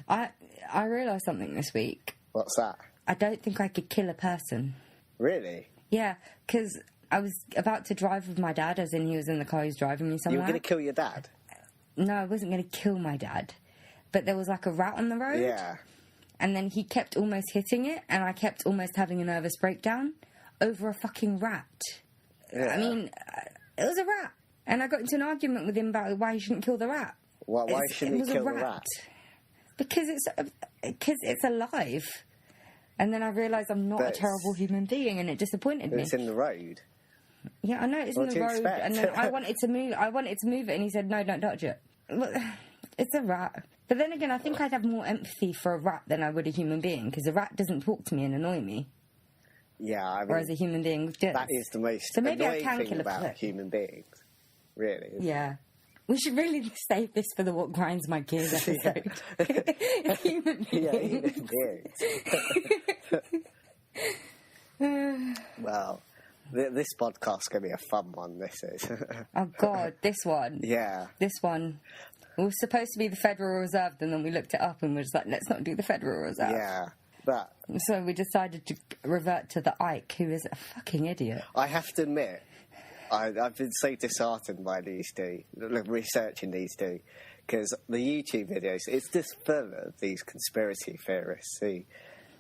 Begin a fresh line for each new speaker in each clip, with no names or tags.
I realised something this week.
What's that?
I don't think I could kill a person.
Really?
Yeah, because I was about to drive with my dad, as in he was in the car, he was driving me somewhere.
You were going to kill your dad?
No, I wasn't going to kill my dad. But there was like a rat on the road.
Yeah.
And then he kept almost hitting it, and I kept almost having a nervous breakdown over a fucking rat.
Yeah.
I mean, it was a rat. And I got into an argument with him about why he shouldn't kill the rat.
Why shouldn't he kill the rat?
Because it's alive. And then I realised I'm not a terrible human being, and it disappointed me.
It's in the road.
Yeah, I know it's in the road.
Expect?
And then I wanted to move it, and he said, "No, don't touch it." It's a rat. But then again, I think I'd have more empathy for a rat than I would a human being, because a rat doesn't talk to me and annoy me.
Yeah, I mean,
whereas a human being does.
That is the most annoying thing about human beings, really.
Yeah. We should really save this for the What Grinds My Gears episode. Human beings.
Yeah, human beings. Well, this podcast's going to be a fun one, this is.
Oh, God, this one.
Yeah.
This one. It was supposed to be the Federal Reserve, and then we looked it up and we were just like, let's not do the Federal Reserve.
Yeah. But
so we decided to revert to the Ike, who is a fucking idiot.
I have to admit, I've been so disheartened by these two, researching these two, because the YouTube videos, it's just full of these conspiracy theorists. See,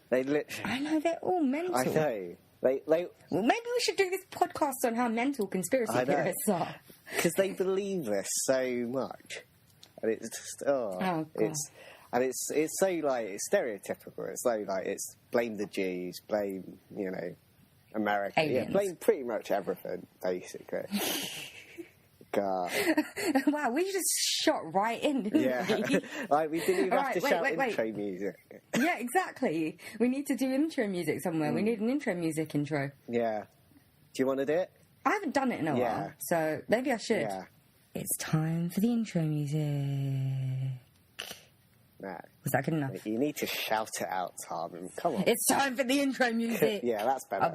they literally...
I know, they're all mental.
I know. Well,
maybe we should do this podcast on how mental conspiracy theorists are.
Because they believe this so much. And it's just,
God.
It's so, like, it's stereotypical. It's so, like, it's blame the Jews, blame, America.
Aliens.
Yeah, blame pretty much everything, basically. God.
Wow, we just shot right in, didn't we?
We didn't even have to shout intro music.
Yeah, exactly. We need to do intro music somewhere. We need an intro music intro.
Yeah. Do you want to do it?
I haven't done it in a while, so maybe I should.
Yeah.
It's time for the intro music.
No.
Was that good enough?
You need to shout it out, Tom. Come on.
It's time for the intro music.
Yeah, that's better.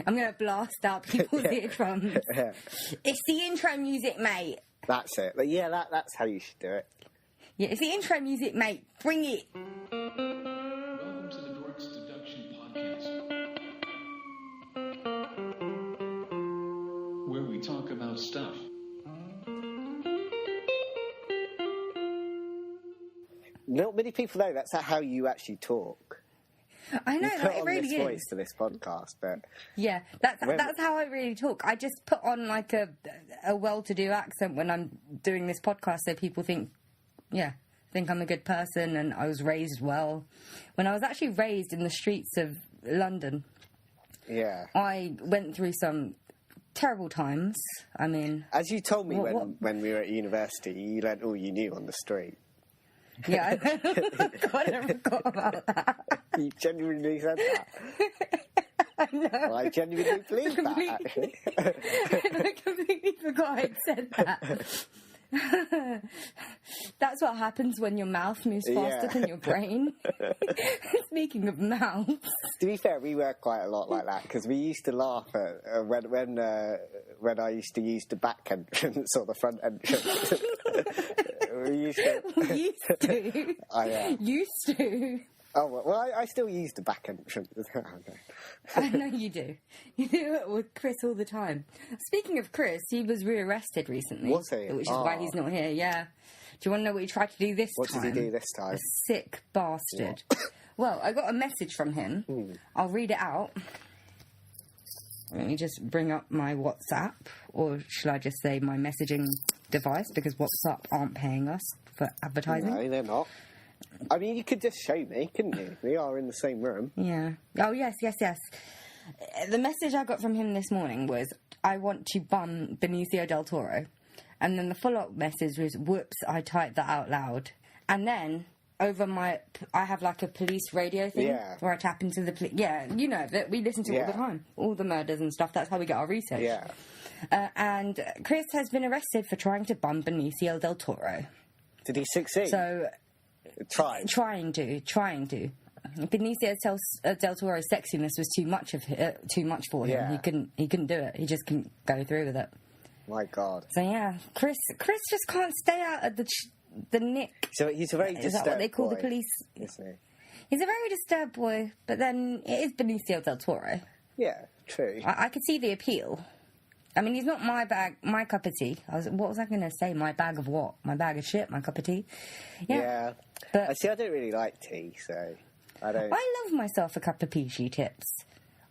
I'm going to blast out people's eardrums.
Yeah.
It's the intro music, mate.
That's it. But yeah, that's how you should do it.
Yeah, it's the intro music, mate. Bring it.
Welcome to the Dorks Deduction Podcast, where we talk about stuff.
Not many people know that's how you actually talk.
I know,
you put
like, it
on
really
this
is.
voice for this podcast, but
yeah, that's how I really talk. I just put on like a well-to-do accent when I'm doing this podcast, so people think I'm a good person and I was raised well. When I was actually raised in the streets of London, I went through some terrible times. I mean,
as you told me when we were at university, you learnt all you knew on the street.
Yeah, I forgot about that.
You genuinely said that.
I know.
Well, I genuinely believe that, actually.
I completely forgot I'd said that. That's what happens when your mouth moves faster than your brain. Speaking of mouths.
To be fair, we were quite a lot like that, because we used to laugh at when I used to use the back entrance or the front entrance. We used to. Used to. Oh, well, I still use the back entrance.
I know you do. You do it with Chris all the time. Speaking of Chris, he was rearrested recently.
Was he?
Which is why he's not here, yeah. Do you want to know what he tried to do this
time? What did he do this time?
A sick bastard. Well, I got a message from him. I'll read it out. Let me just bring up my WhatsApp, or should I just say my messaging device, because WhatsApp aren't paying us for advertising.
No, they're not. I mean, you could just show me, couldn't you? We are in the same room.
Yeah. Oh, yes. The message I got from him this morning was, I want to bum Benicio del Toro. And then the follow-up message was, whoops, I typed that out loud. And then, I have like a police radio thing where I tap into the police. Yeah, you know, that we listen to all the time. All the murders and stuff. That's how we get our research.
Yeah.
And Chris has been arrested for trying to bum Benicio del Toro.
Did he succeed?
So... Trying to. Benicio del Toro's sexiness was too much for him.
Yeah.
He couldn't do it. He just couldn't go through with it.
My God.
So yeah, Chris just can't stay out of the Nick.
So he's a very disturbed
Is that what they call
boy,
the police?
isn't he?
He's a very disturbed boy, but then it is Benicio del Toro.
Yeah, true.
I could see the appeal. I mean, he's not my cup of tea. What was I going to say? My bag of what? My bag of shit? My cup of tea?
Yeah.
But
I don't really like tea, so I don't...
I love myself a cup of PG tips.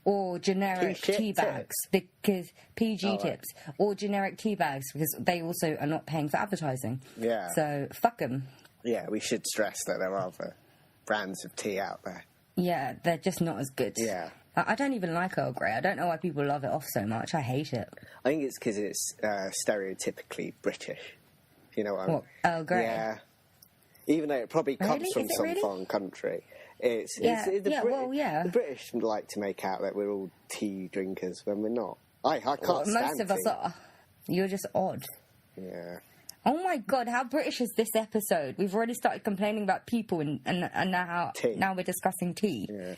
Or generic tea bags. Because PG tips. Or generic tea bags, because they also are not paying for advertising.
Yeah.
So, fuck them.
Yeah, we should stress that there are other brands of tea out there.
Yeah, they're just not as good.
Yeah.
I don't even like Earl Grey. I don't know why people love it off so much. I hate it.
I think it's because it's stereotypically British. You know what I mean?
What, Earl Grey?
Yeah. Even though it probably comes
Really?
from
Is it
some
really?
foreign country.
Yeah.
The British like to make out that we're all tea drinkers when we're not. I can't stand
Most of us
tea.
are. You're just odd.
Yeah.
Oh my god, how British is this episode? We've already started complaining about people and now we're discussing tea.
Yeah.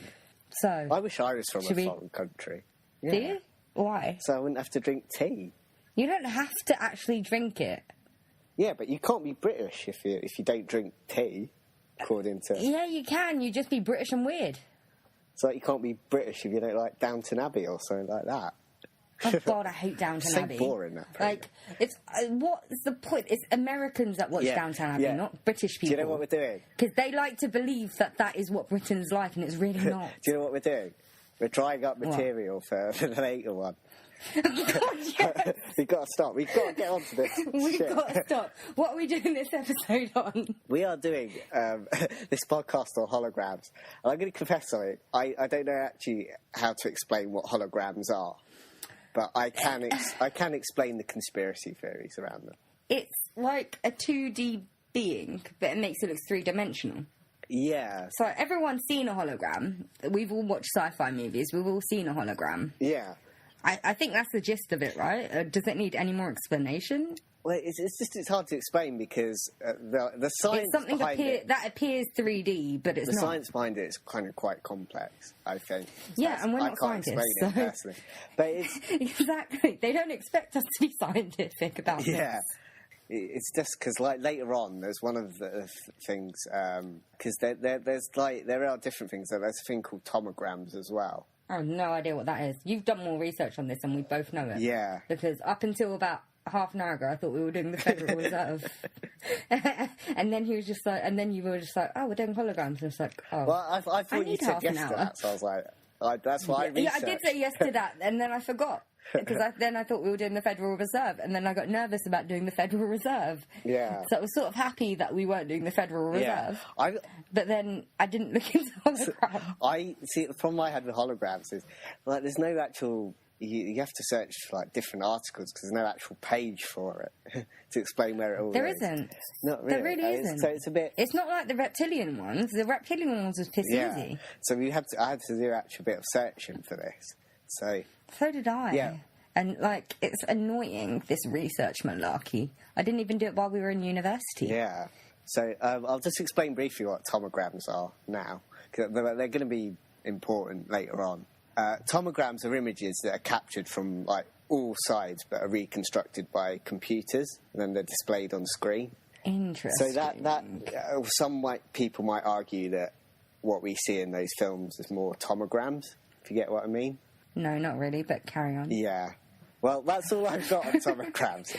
So
I wish I was from a
Should we-
foreign country. Yeah.
do you? Why?
So I wouldn't have to drink tea.
You don't have to actually drink it.
Yeah, but you can't be British if you don't drink tea, according to...
Yeah, you can. You just be British and weird.
It's like you can't be British if you don't like Downton Abbey or something like that.
Oh god, I hate Downton
So
Abbey.
boring, that program.
Like, it's what's the point? It's Americans that watch
Yeah,
Downton Abbey,
yeah.
not British
Do
people.
you know what we're doing?
Because they like to believe that is what Britain's like, and it's really not.
Do you know what we're doing? We're drying up material for the later one.
God, yes.
We've got to stop. We've got to get onto this
We've
shit.
got to stop. What are we doing this episode on?
We are doing this podcast on holograms. And I'm going to confess something. I don't know actually how to explain what holograms are. But I can explain the conspiracy theories around them.
It's like a 2D being, but it makes it look three-dimensional.
Yeah.
So everyone's seen a hologram. We've all watched sci-fi movies. We've all seen a hologram.
Yeah.
I think that's the gist of it, right? Does it need any more explanation?
Well, it's hard to explain because the science
It's something
behind it,
that appears 3D, but it's
the
not.
science behind it is kind of quite complex, I think.
Yeah, and we're
I
not
can't
scientists,
explain it
so-
personally. But it's...
Exactly. They don't expect us to be scientific about
Yeah.
this.
It's just because, like, later on, there's one of the things, because there are different things. There's a thing called tomograms as well.
I have no idea what that is. You've done more research on this and we both know it.
Yeah.
Because up until about half an hour ago, I thought we were doing the Federal Reserve. And then he was just like, and then you were just like, oh, we're doing holograms. And it's like, oh.
Well, I thought you
need
said
half an
yes to
hour.
that, so I was like, that's why I researched.
Yeah, I did say yes to that, and then I forgot. Because then I thought we were doing the Federal Reserve, and then I got nervous about doing the Federal Reserve.
Yeah.
So I was sort of happy that we weren't doing the Federal Reserve.
Yeah.
But then I didn't look into holograms.
I see, the problem I had with holograms is, like, there's no actual... You have to search for, like, different articles because there's no actual page for it to explain where it all
There
is.
isn't.
Not really.
There really isn't.
So it's a bit...
It's not like the reptilian ones. The reptilian ones was piss easy.
So I had to do actually a bit of searching for this. So
did I.
Yeah.
And, like, it's annoying, this research malarkey. I didn't even do it while we were in university.
yeah. So I'll just explain briefly what tomograms are now, because they're going to be important later on. Tomograms are images that are captured from, like, all sides but are reconstructed by computers, and then they're displayed on screen.
Interesting.
So some people might argue that what we see in those films is more tomograms, if you get what I mean.
No, not really, but carry on.
Yeah. Well, that's all I've got on tomograms.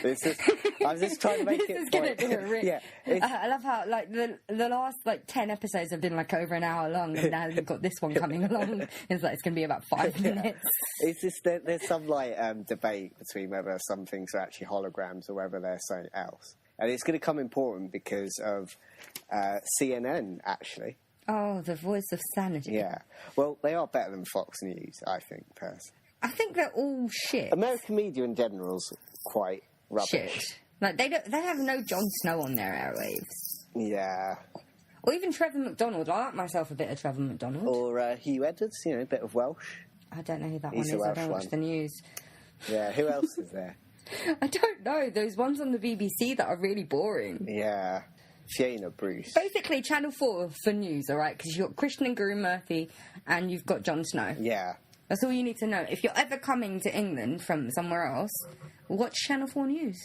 I'm just trying to make
This
it...
is going to do it really...
Yeah.
I love how, like, the last, like, 10 episodes have been, like, over an hour long, and now you've got this one coming along. It's like, it's going to be about 5 minutes.
It's just there's some, like, debate between whether some things are actually holograms or whether they're something else. And it's going to come important because of CNN, actually.
Oh, the voice of sanity.
Yeah. Well, they are better than Fox News, I think, personally.
I think they're all shit.
American media in general is quite rubbish.
Shit. Like, they have no Jon Snow on their airwaves.
Yeah.
Or even Trevor McDonald. I like myself a bit of Trevor McDonald.
Or Hugh Edwards, a bit of Welsh.
I don't know who that
He's
one
a
is. I
Welsh
don't watch
one.
the news.
Yeah, who else is there?
I don't know. Those ones on the BBC that are really boring.
Yeah. Fiona Bruce.
Basically, Channel 4 for news, all right? Because you've got Christian and Guru Murphy and you've got Jon Snow.
Yeah.
That's all you need to know. If you're ever coming to England from somewhere else, watch Channel 4 News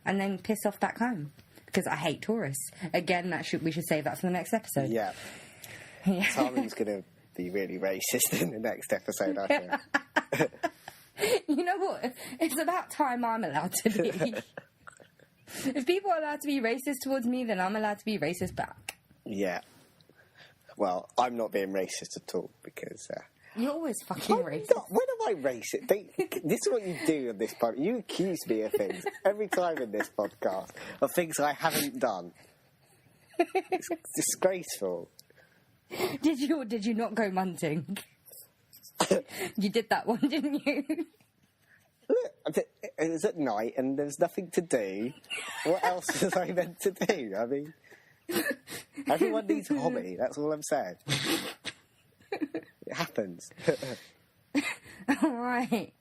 and then piss off back home. because I hate tourists. Again, we should save that for the next episode.
Yeah. Simon's going to be really racist in the next episode, I think.
You know what? It's about time I'm allowed to be. If people are allowed to be racist towards me, then I'm allowed to be racist back.
Yeah. Well, I'm not being racist at all because...
You're always fucking racist.
When am I racist? This is what you do on this podcast. You accuse me of things every time in this podcast, of things I haven't done. It's disgraceful.
Did you or did you not go munting? You did that one, didn't you?
Look, it was at night and there was nothing to do. What else was I meant to do? I mean, everyone needs a hobby. That's all I'm saying. It happens.
All right.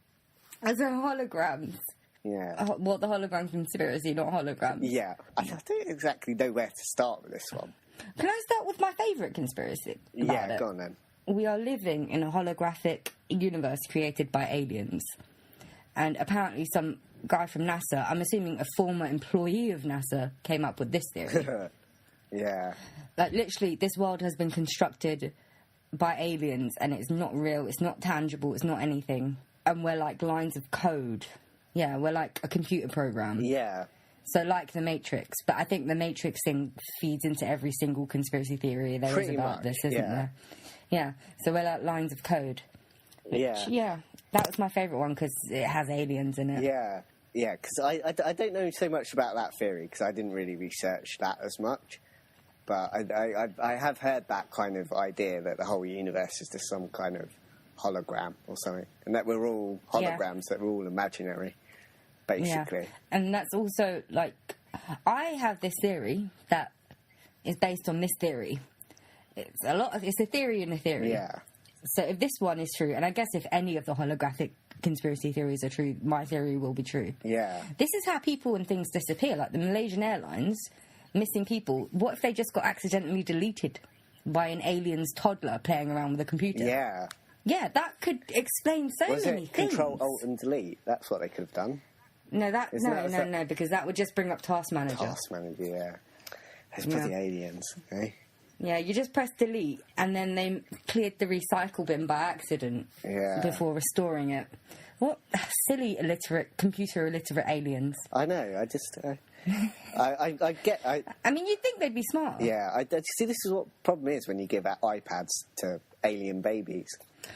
So holograms.
Yeah.
Well, the hologram conspiracy, not holograms.
Yeah. I don't exactly know where to start with this one.
Can I start with my favourite conspiracy?
Yeah, go on then.
We are living in a holographic universe created by aliens. And apparently some guy from NASA, I'm assuming a former employee of NASA, came up with this theory.
Yeah.
Like, literally, this world has been constructed by aliens and it's not real, it's not tangible, it's not anything. And we're like lines of code. Yeah, we're like a computer program.
Yeah.
So like the Matrix. But I think the Matrix thing feeds into every single conspiracy theory there is about this, isn't there? Yeah. So we're like lines of code. Which, yeah. That was my favourite one because it has aliens in it.
Yeah. Yeah, because I don't know so much about that theory because I didn't really research that as much. But I have heard that kind of idea that the whole universe is just some kind of hologram or something. And that we're all holograms, that we're all imaginary, basically.
Yeah. And that's also, like, I have this theory that is based on this theory. It's a theory in a theory.
Yeah.
So if this one is true, and I guess if any of the holographic conspiracy theories are true, my theory will be true.
Yeah.
This is how people and things disappear, like the Malaysian Airlines... missing people. What if they just got accidentally deleted by an alien's toddler playing around with a computer?
Yeah.
Yeah, that could explain so many things.
Control, Alt and Delete? That's what they could have done.
No, no, because that would just bring up Task Manager.
Task Manager, yeah. Those bloody aliens, eh?
Yeah, you just press delete, and then they cleared the recycle bin by accident before restoring it. What silly computer illiterate aliens.
I know, I just... I get...
I mean, you'd think they'd be smart.
Yeah, see, this is what problem is when you give out iPads to alien babies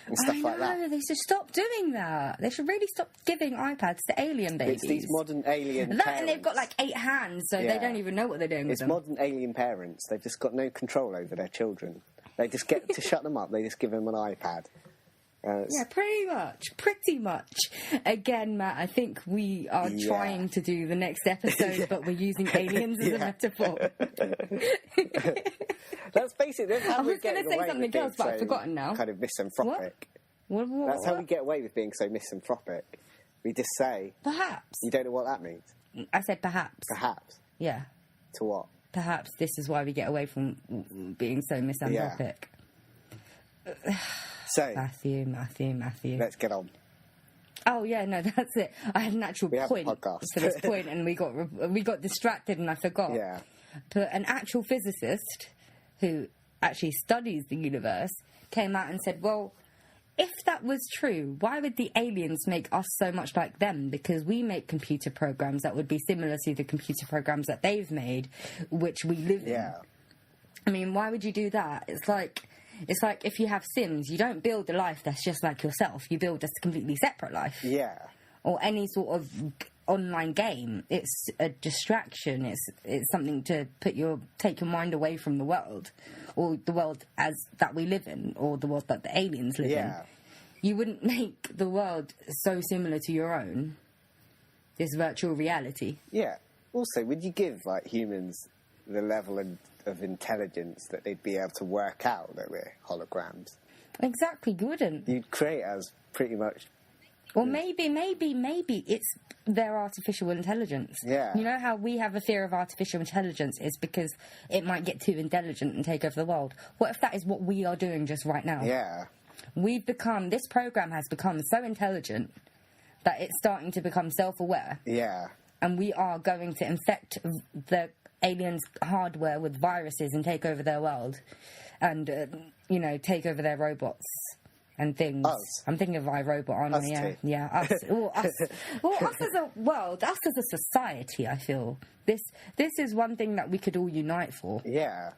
and stuff like that.
They should stop doing that. They should really stop giving iPads to alien babies.
It's these modern alien parents.
And they've got like 8 hands, so they don't even know what they're doing with them.
It's modern alien parents. They've just got no control over their children. They just get to shut them up. They just give them an iPad.
Yeah, pretty much. Again, Matt, I think we are trying to do the next episode, but we're using aliens as a metaphor.
That's basically how
I was going to say something else, but I've forgotten now.
Kind of misanthropic.
What?
That's how we get away with being so misanthropic. We just say...
Perhaps.
You don't know what that means?
I said perhaps.
Perhaps?
Yeah.
To what?
Perhaps this is why we get away from being so misanthropic.
Yeah. So,
Matthew.
Let's get on.
Oh yeah, no, that's it. I had an actual point
for
this point, and we got distracted, and I forgot.
Yeah.
But an actual physicist who actually studies the universe came out and said, "Well, if that was true, why would the aliens make us so much like them? Because we make computer programs that would be similar to the computer programs that they've made, which we live in.
Yeah.
I mean, why would you do that? It's like if you have Sims, you don't build a life that's just like yourself. You build a completely separate life.
Yeah.
Or any sort of online game. It's a distraction. It's something to take your mind away from the world, or the world as that we live in, or the world that the aliens live in. You wouldn't make the world so similar to your own, this virtual reality.
Yeah. Also, would you give like humans the level of intelligence that they'd be able to work out that we're holograms?
Exactly, you wouldn't.
You'd create us pretty much.
Or maybe it's their artificial intelligence.
Yeah.
You know how we have a fear of artificial intelligence is because it might get too intelligent and take over the world. What if that is what we are doing just right now?
Yeah.
This program has become so intelligent that it's starting to become self-aware.
Yeah.
And we are going to infect the aliens hardware with viruses and take over their world and, take over their robots and things.
Us.
I'm thinking of iRobot on
Us
yeah.
too.
Yeah, us. Well, us. Well, us as a world, us as a society, I feel. This is one thing that we could all unite for.
Yeah.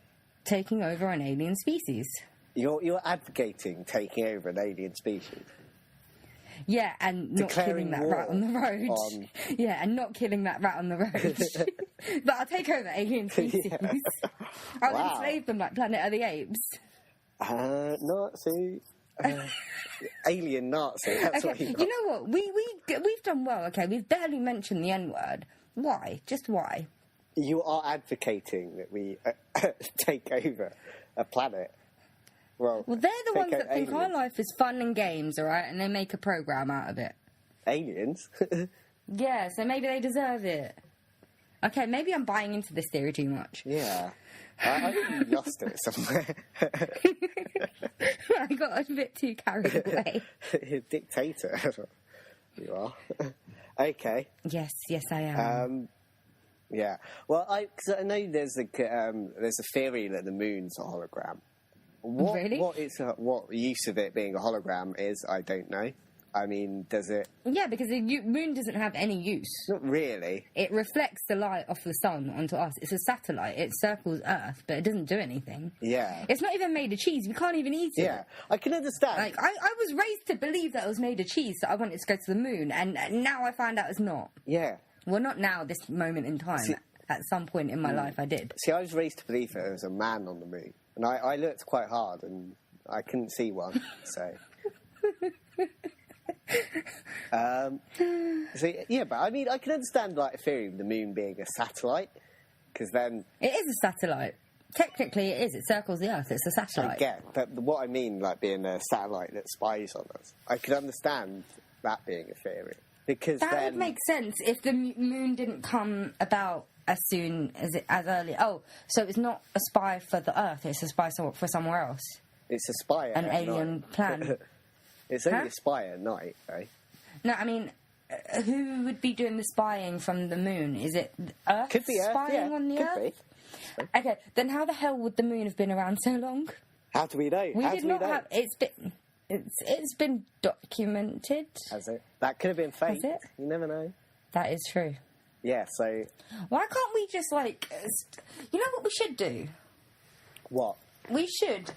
Taking over an alien species.
You're advocating taking over an alien species.
Yeah, and not
Declaring
killing that
war
rat on the road.
on-
Yeah, and not killing that rat on the road. But I'll take over alien species. I'll
Wow.
enslave them like Planet of the Apes.
Nazi. Alien Nazi. That's what
Okay,
you got.
you know what? We've done well. Okay, we've barely mentioned the N-word. Why? Just why?
You are advocating that we take over a planet. Well,
Well, they're the
take
ones
out
that think our
aliens.
life is fun and games, all right? And they make a program out of it.
Aliens?
Yeah, so maybe they deserve it. Okay, maybe I'm buying into this theory too much.
Yeah. I think you lost it somewhere.
I got a bit too carried away.
You're a dictator. You are. Okay.
Yes, I am.
Yeah. Well, cause I know there's a theory that the moon's a hologram. What,
Really?
What use of it being a hologram is, I don't know. I mean, does it?
Yeah, because the moon doesn't have any use.
Not really.
It reflects the light off the sun onto us. It's a satellite. It circles Earth, but it doesn't do anything.
Yeah.
It's not even made of cheese. We can't even eat it.
Yeah. I can understand.
Like, I was raised to believe that it was made of cheese, so I wanted to go to the moon, and now I find out it's not.
Yeah.
Well, not now, this moment in time.
See-
At some point in my life, I did.
See, I was raised to believe that there was a man on the moon, and I looked quite hard, and I couldn't see one. So. So yeah, but I mean, I can understand like a theory of the moon being a satellite, because then
It is a satellite. Technically, it is. It circles the Earth. It's a
I
satellite.
get. But what I mean, like being a satellite that spies on us, I could understand that being a theory, because
That
then
would make sense if the moon didn't come about as soon as early. Oh, so it's not a spy for the Earth. It's a spy for somewhere else.
it's a spy at
An alien
night.
plan.
It's only
Huh?
a spy at night, though.
No, I mean, who would be doing the spying from the moon? Is it Earth
Could be Earth,
spying
yeah,
on the
could
Earth?
be.
Okay, then how the hell would the moon have been around so long?
How do we know?
We
How
did
do we
not
know?
have. It's been documented.
Has it? That could have been fake.
Has it?
You never know.
That is true.
Yeah. So
Why can't we just you know what we should do?
what?
We should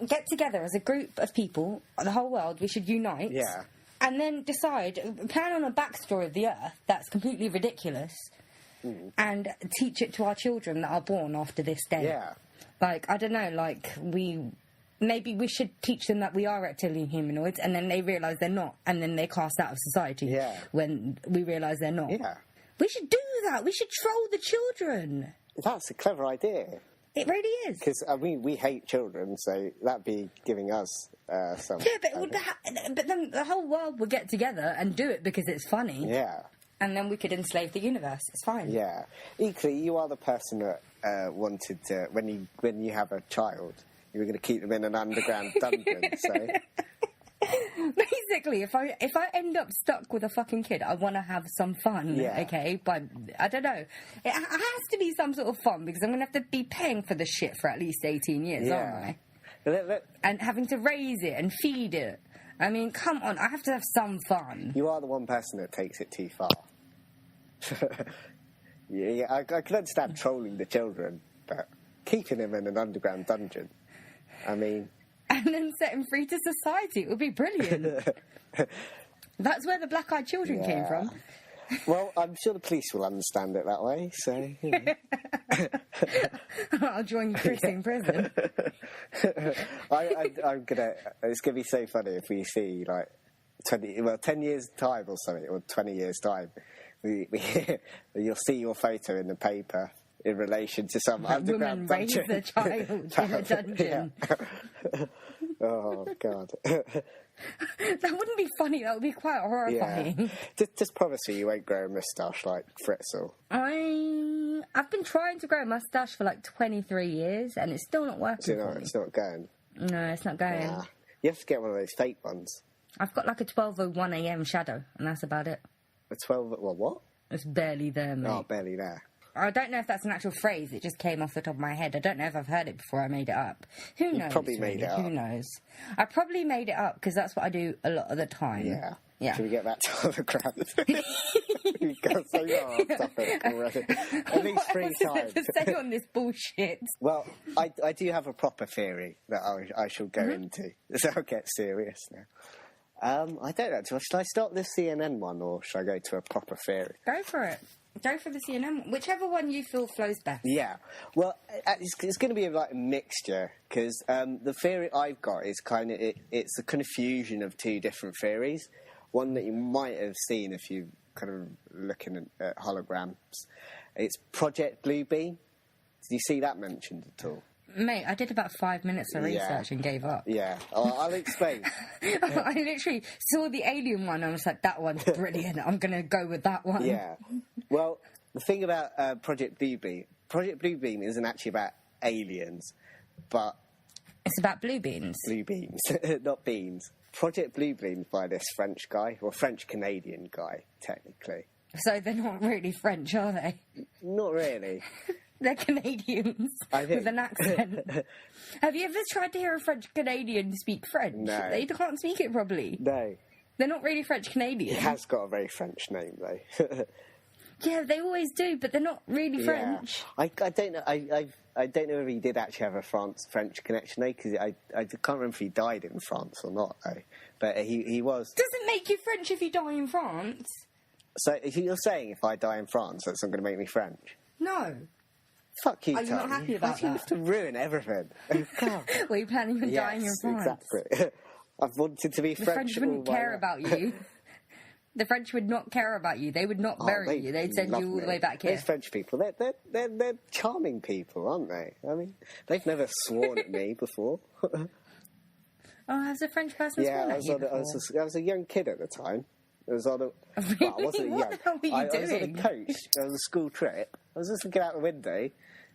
get together as a group of people, the whole world. We should unite.
Yeah.
And then decide, plan on a backstory of the Earth that's completely ridiculous, and teach it to our children that are born after this day.
Yeah.
Like, I don't know, maybe we should teach them that we are reptilian humanoids, and then they realise they're not, and then they're cast out of society
Yeah.
when we realise they're not.
Yeah.
We should do that. We should troll the children.
That's a clever idea.
It really is.
Because we hate children, so that'd be giving us some.
Yeah, but then the whole world would get together and do it because it's funny.
Yeah.
And then we could enslave the universe. It's fine.
Yeah. Equally, you are the person that wanted to, when you have a child, you were going to keep them in an underground dungeon. So
Basically, if I end up stuck with a fucking kid, I want to have some fun.
Yeah.
Okay, but I don't know. It has to be some sort of fun because I'm going to have to be paying for the shit for at least 18 years, aren't I? And having to raise it and feed it. I mean, come on, I have to have some fun.
You are the one person that takes it too far. Yeah, I can understand trolling the children, but keeping them in an underground dungeon, I mean...
And then set him free to society. It would be brilliant. That's where the black-eyed children came
Yeah.
from.
Well, I'm sure the police will understand it that way, so... You know.
I'll join Chris in prison.
I'm gonna... It's gonna be so funny if we see, 10 years' time or something, or 20 years' time, you'll see your photo in the paper in relation to some underground
Woman raised
dungeon.
a child in a dungeon.
Yeah. Oh, God.
That wouldn't be funny. That would be quite horrifying.
Yeah. Just promise me you won't grow a moustache like Fritzl.
I've been trying to grow a moustache for 23 years, and it's still not working for me.
It's not going.
No, it's not going.
Yeah. You have to get one of those fake ones.
I've got a 12:01 a.m. shadow, and that's about it.
A 12... Well, what?
It's barely there, mate.
Oh, barely there.
I don't know if that's an actual phrase. It just came off the top of my head. I don't know if I've heard it before I made it up. Who knows?
Probably made it up.
Who knows? I probably made it up because that's what I do a lot of the time.
Yeah.
Yeah.
Should we get back to holograms? We've got so much stuff in it already. At least 3 times.
What else is there to say on this bullshit?
Well, I do have a proper theory that I shall go into. So I'll get serious now. I don't know. Should I start the CNN one or should I go to a proper theory?
Go for it. Go for the CNN. Whichever one you feel flows best.
Yeah. Well, it's going to be like a mixture because the theory I've got is kind of it's a confusion of 2 different theories. One that you might have seen if you kind of looking at holograms. It's Project Bluebeam. Did you see that mentioned at all?
Mate, I did about 5 minutes of research and gave up.
Yeah. I'll explain.
I literally saw the alien one and I was like, that one's brilliant. I'm going to go with that one.
Yeah. Well, the thing about Project Bluebeam isn't actually about aliens, but...
It's about blue beans.
Blue beams, not beans. Project Bluebeam by this French guy, or French-Canadian guy, technically.
So they're not really French, are they?
Not really.
They're Canadians with an accent. Have you ever tried to hear a French-Canadian speak French?
No.
They can't speak it properly.
No.
They're not really French-Canadian.
It has got a very French name, though.
Yeah, they always do, but they're not really French.
I don't know. I don't know if he did actually have a French connection, though, because I can't remember if he died in France or not, though. But he was.
Does it make you French if you die in France?
So if you're saying if I die in France, that's not going to make me French?
No.
Fuck you,
Are you not
Tony.
happy about
Why do you have to ruin everything?
Were you planning on dying in France?
Exactly. I've wanted to be
The French wouldn't care about you. The French would not care about you. They would not bury you. They'd send you all the way back here.
Those French people, they're charming people, aren't they? I mean, they've never sworn at me before.
Oh, has a French person sworn at you before?
I was a young kid at the time. I was on a...
Really?
Well, I wasn't
What
young.
the hell were you
I was on a
doing?
coach. I was a school trip. I was just looking out the window,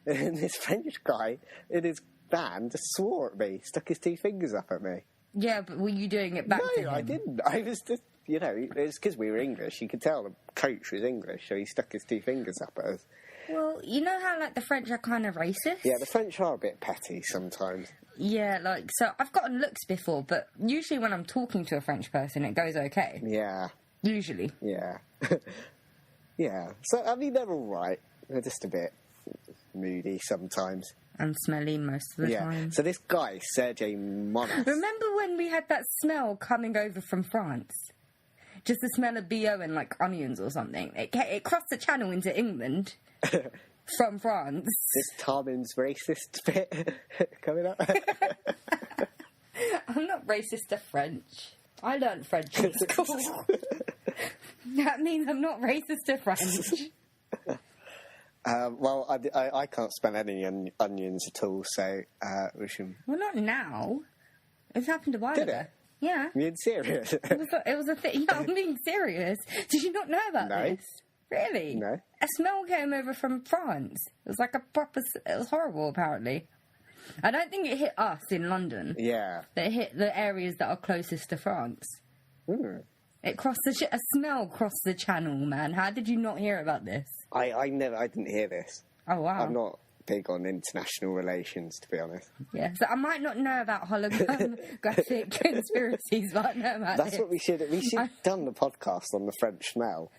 and this French guy in his van just swore at me, stuck his 2 fingers up at me.
Yeah, but were you doing it back to him?
No, I didn't. I was just... You know, it's because we were English. You could tell the coach was English, so he stuck his 2 fingers up at us.
Well, you know how, like, the French are kind of racist?
Yeah, the French are a bit petty sometimes.
Yeah, like, so I've gotten looks before, but usually when I'm talking to a French person, it goes okay.
Yeah.
Usually.
Yeah. Yeah. So, I mean, they're all right. They're just a bit moody sometimes.
And smelly most of the
Yeah.
time.
So this guy, Sergei Monas...
Remember when we had that smell coming over from France? Just the smell of BO and, like, onions or something. It crossed the channel into England from France.
This Tarmin's racist bit coming up.
I'm not racist to French. I learnt French in school. That means I'm not racist to French.
Well, I can't smell any onions at all, so we should...
Well, not now. It's happened a while
Did
ago.
it?
Yeah.
Being serious?
It was a thing. Yeah, I'm being serious. Did you not know about
No.
this? Really?
No.
A smell came over from France. It was like a proper... It was horrible, apparently. I don't think it hit us in London.
Yeah.
It hit the areas that are closest to France.
Mm.
It crossed a smell crossed the channel, man. How did you not hear about this?
I didn't hear this.
Oh, wow.
I'm not big on international relations, to be honest.
Yeah, so I might not know about holographic conspiracies, but I know about
That's
this.
what we should have done the podcast on the French smell.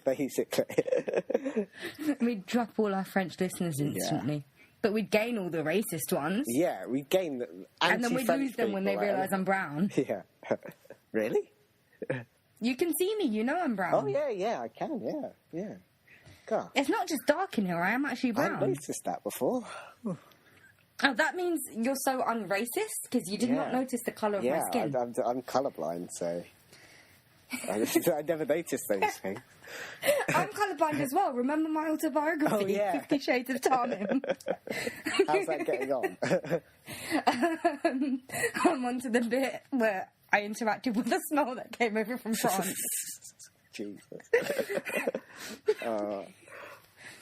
Basically.
We'd drop all our French listeners instantly. But we'd gain all the racist ones.
Yeah, we gain the
And then we'd
anti-French
lose them when they
people,
realise I'm brown.
Yeah. Really?
You can see me, you know I'm brown.
Oh, yeah, I can, yeah. God.
It's not just dark in here, I am actually
I
brown.
hadn't noticed that before.
Oh, that means you're so unracist? Because you did not notice the colour of my skin.
I'm colourblind, so... I never noticed those things.
I'm colourblind as well. Remember my autobiography,
Oh, yeah.
50 Shades of Tarmin?
How's that getting on?
I'm onto the bit where I interacted with the smell that came over from France.
Jesus.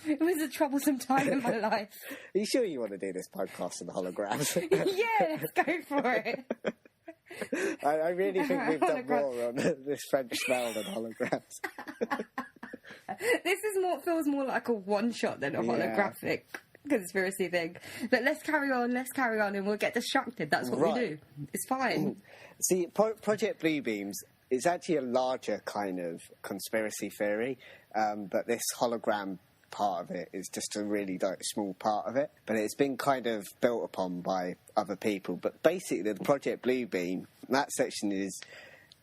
It was a troublesome time in my life.
Are you sure you want to do this podcast on holograms?
Yeah, let's go for it.
I really think we've done more on this French smell than holograms.
This is feels more like a one-shot than a holographic conspiracy thing. But let's carry on, and we'll get distracted. That's what we do. It's fine.
See, Project Bluebeam's it's actually a larger kind of conspiracy theory, but this hologram part of it is just a really small part of it. But it's been kind of built upon by other people. But basically, the Project Bluebeam, that section is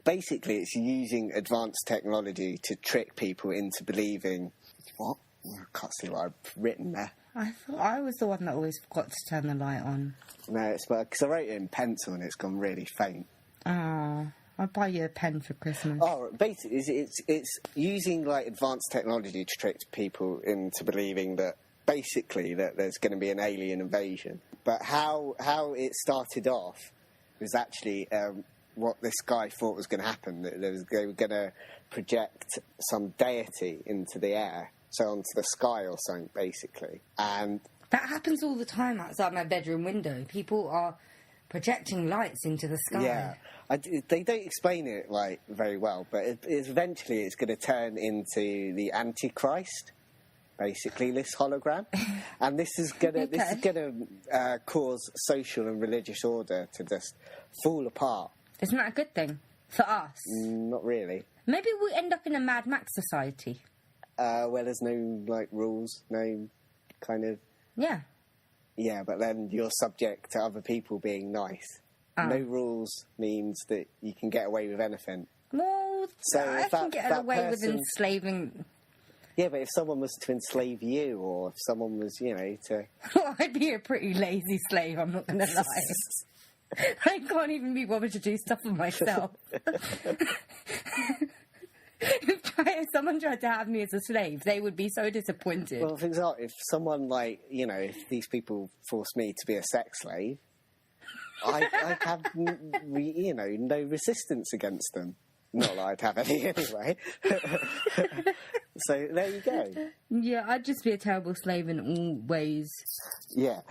basically it's using advanced technology to trick people into believing. What? I can't see what I've written there.
I thought I was the one that always forgot to turn the light on.
No, it's because I wrote it in pencil and it's gone really faint.
Oh, I'll buy you a pen for Christmas.
Oh, basically, it's using like advanced technology to trick people into believing that basically that there's going to be an alien invasion. But how it started off was actually what this guy thought was going to happen. That they were going to project some deity into the air, so onto the sky or something, basically. And
that happens all the time outside my bedroom window. People are projecting lights into the sky.
Yeah, they don't explain it like very well, but eventually it's going to turn into the Antichrist, basically this hologram, and this is going to cause social and religious order to just fall apart.
Isn't that a good thing for us?
Not really.
Maybe we end up in a Mad Max society.
Where there's no like rules, no kind of.
Yeah.
Yeah, but then you're subject to other people being nice. No rules means that you can get away with anything.
Well,
so
I can get away with enslaving.
Yeah, but if someone was to enslave you, or if someone was, to...
Well, I'd be a pretty lazy slave, I'm not going to lie. I can't even be bothered to do stuff for myself. If someone tried to have me as a slave, they would be so disappointed.
Well, for example, if someone if these people forced me to be a sex slave, I'd have, no resistance against them. Not that I'd have any anyway. So there you go.
Yeah, I'd just be a terrible slave in all ways.
Yeah.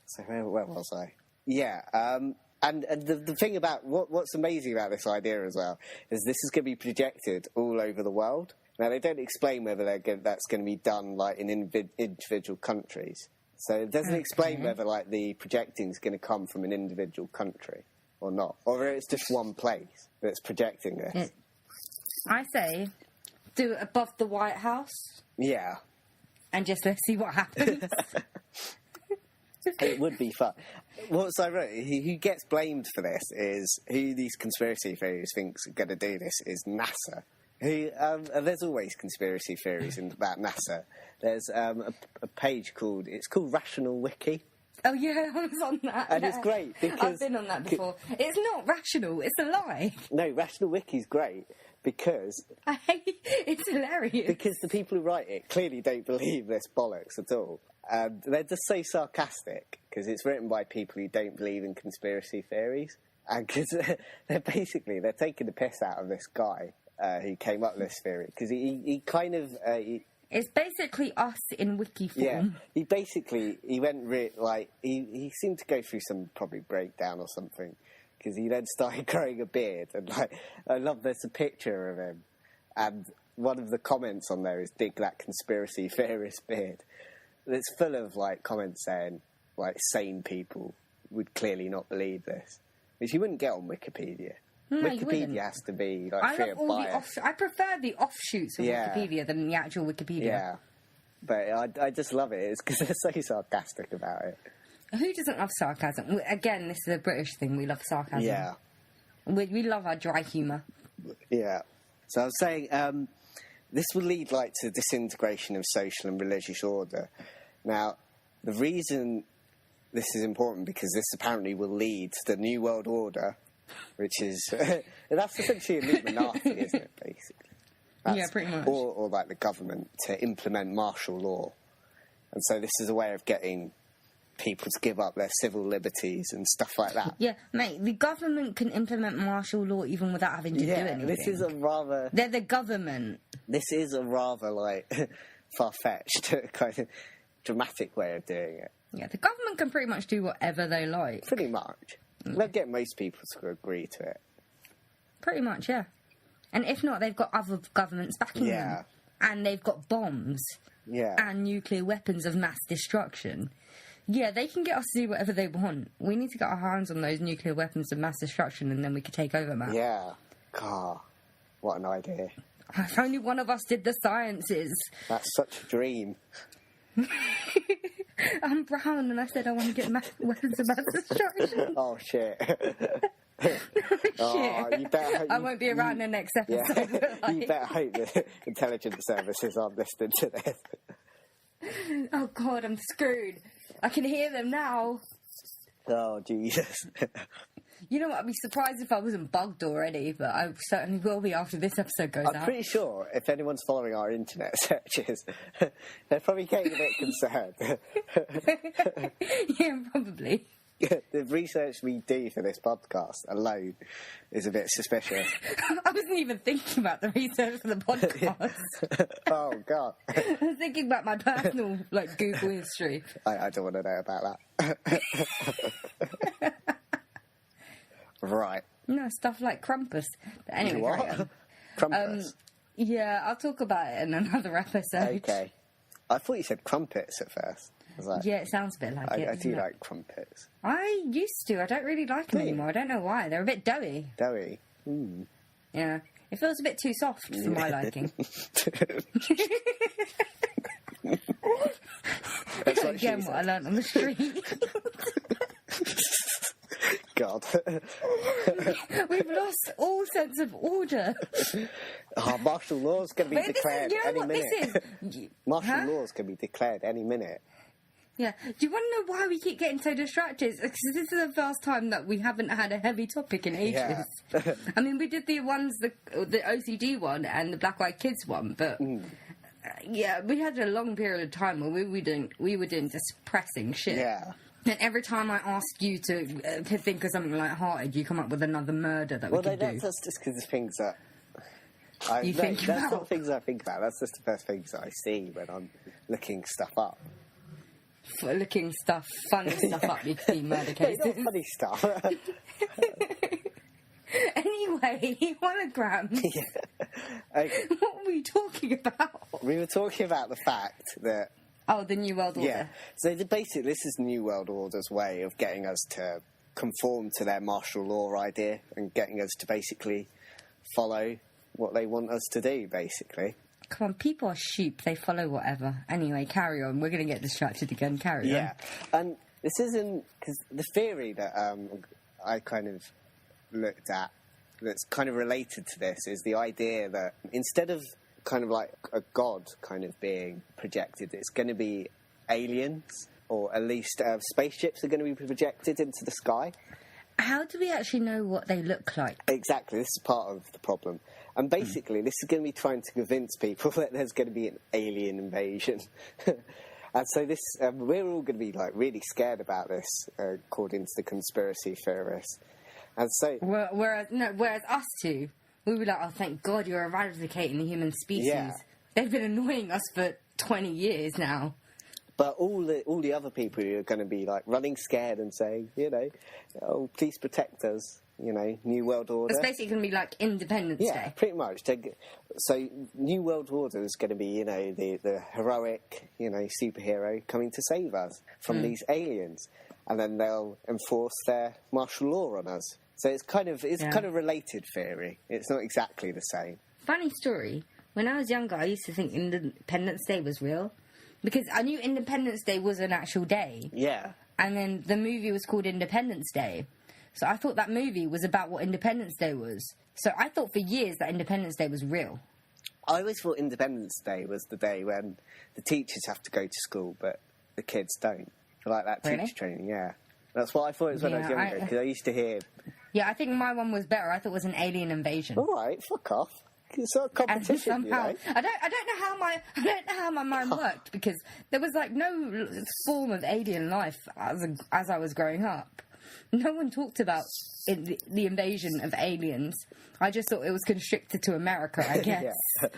So where was I? Yeah. And the thing about what's amazing about this idea as well is this is going to be projected all over the world. Now they don't explain whether that's going to be done like in individual countries. So it doesn't explain whether like the projecting is going to come from an individual country or not, or it's just one place that's projecting this.
I say, do it above the White House.
Yeah.
And just let's see what happens.
It would be fun. What's ironic, who gets blamed for this is, who these conspiracy theories thinks are going to do this is NASA. There's always conspiracy theories about NASA. There's a page called Rational Wiki.
Oh yeah, I was on that.
And it's great because...
I've been on that before. It's not rational, it's a lie.
No, Rational Wiki's great because...
It's hilarious.
Because the people who write it clearly don't believe this bollocks at all. They're just so sarcastic because it's written by people who don't believe in conspiracy theories. And because they're taking the piss out of this guy who came up with this theory. Because he kind of...
it's basically us in wiki form.
Yeah, he went he seemed to go through some probably breakdown or something, because he then started growing a beard, and I love there's a picture of him, and one of the comments on there is "dig that conspiracy theorist beard." It's full of comments saying sane people would clearly not believe this, which you wouldn't get on Wikipedia.
No,
Wikipedia has to be free of bias.
I prefer the offshoots of Wikipedia than the actual Wikipedia.
Yeah, but I just love it. It's because they're so sarcastic about it.
Who doesn't love sarcasm? Again, this is a British thing. We love sarcasm.
Yeah.
We love our dry humour.
Yeah. So I was saying, this will lead to disintegration of social and religious order. Now, the reason this is important because this apparently will lead to the New World Order, which is that's essentially Illuminati, isn't it? Basically,
yeah, pretty much.
Or the government to implement martial law, and so this is a way of getting people to give up their civil liberties and stuff like that.
Yeah, mate, the government can implement martial law even without having to do anything.
This is a rather...
They're the government.
This is a rather, far-fetched kind of dramatic way of doing it.
Yeah, the government can pretty much do whatever they like.
Pretty much. They'll get most people to agree to it.
Pretty much, yeah. And if not, they've got other governments backing them. and they've got bombs and nuclear weapons of mass destruction. Yeah, they can get us to do whatever they want. We need to get our hands on those nuclear weapons of mass destruction, and then we could take over, Matt.
Yeah. God, what an idea.
If only one of us did the sciences.
That's such a dream.
I'm brown, and I said I want to get weapons of mass destruction.
Oh, shit.
Oh, shit.
You better hope
I won't be around the next episode.
Yeah. You better hope the intelligence services aren't listening to this.
Oh, God, I'm screwed. I can hear them now.
Oh, Jesus.
You know what? I'd be surprised if I wasn't bugged already, but I certainly will be after this episode goes out.
I'm pretty sure if anyone's following our internet searches, they're probably getting a bit concerned.
Yeah, probably.
The research we do for this podcast alone is a bit suspicious.
I wasn't even thinking about the research for the podcast.
Oh, God.
I was thinking about my personal, Google history.
I don't want to know about that. Right.
No, stuff like Krampus. But anyway,
What?
carry on.
Crumpets?
Yeah, I'll talk about it in another episode.
Okay. I thought you said crumpets at first. I was like,
Yeah, it sounds a bit like it.
I do
doesn't it?
like crumpets.
I used to. I don't really like them
Do you?
anymore. I don't know why. They're a bit doughy.
Doughy.
Yeah. It feels a bit too soft for my liking.
That's what
Again,
she
what I
said.
learned on the street.
God.
We've lost all sense of order.
Oh, martial law's going to be
But this is,
declared
you know
any
what
minute.
this is?
Martial
Huh?
laws can be declared any minute.
Yeah. Do you want to know why we keep getting so distracted? Because this is the first time that we haven't had a heavy topic in ages.
Yeah.
I mean, we did the OCD one and the Black Eyed Kids one, but yeah, we had a long period of time where we were doing just pressing shit.
Yeah.
And every time I ask you to think of something light-hearted, you come up with another murder that
Well,
we could do.
that's just because the things that...
think
that's
about.
not things I think about. That's just the first things that I see when I'm looking stuff up.
For looking funny stuff up, you see murder
Hey,
cases.
not funny stuff.
Anyway, hologram.
Okay.
What were we talking about?
We were talking about the fact that...
Oh, the New World Order.
Yeah. So basically, this is the New World Order's way of getting us to conform to their martial law idea and getting us to basically follow what they want us to do, basically.
Come on, people are sheep. They follow whatever. Anyway, carry on. We're going to get distracted again. Carry on.
Yeah. And this isn't... Because the theory that I kind of looked at that's kind of related to this is the idea that instead of kind of like a god kind of being projected, it's going to be aliens, or at least spaceships are going to be projected into the sky.
How do we actually know what they look like?
Exactly, this is part of the problem. And basically, this is going to be trying to convince people that there's going to be an alien invasion. And so this, we're all going to be like really scared about this, according to the conspiracy theorists. And so,
Whereas us two, we were like, oh, thank God you're eradicating the human species.
Yeah.
They've been annoying us for 20 years now.
but all the other people who are going to be like running scared and saying, oh, please protect us, New World Order.
It's basically going to be like Independence
Yeah,
Day.
pretty much. So, New World Order is going to be, the heroic, superhero coming to save us from these aliens, and then they'll enforce their martial law on us. So it's kind of related theory. It's not exactly the same.
Funny story. When I was younger, I used to think Independence Day was real because I knew Independence Day was an actual day.
Yeah.
And then the movie was called Independence Day. So I thought that movie was about what Independence Day was. So I thought for years that Independence Day was real.
I always thought Independence Day was the day when the teachers have to go to school, but the kids don't. Like that teacher
Really?
training, yeah. That's what I thought it was when I was
Yeah,
younger, because I used to hear,
Yeah, I think my one was better. I thought it was an alien invasion.
all right, fuck off. It's not a
And
competition,
somehow,
you know.
I don't know how my mind worked because there was like no form of alien life as I was growing up. No one talked about the invasion of aliens. I just thought it was constricted to America, I guess.
Yeah.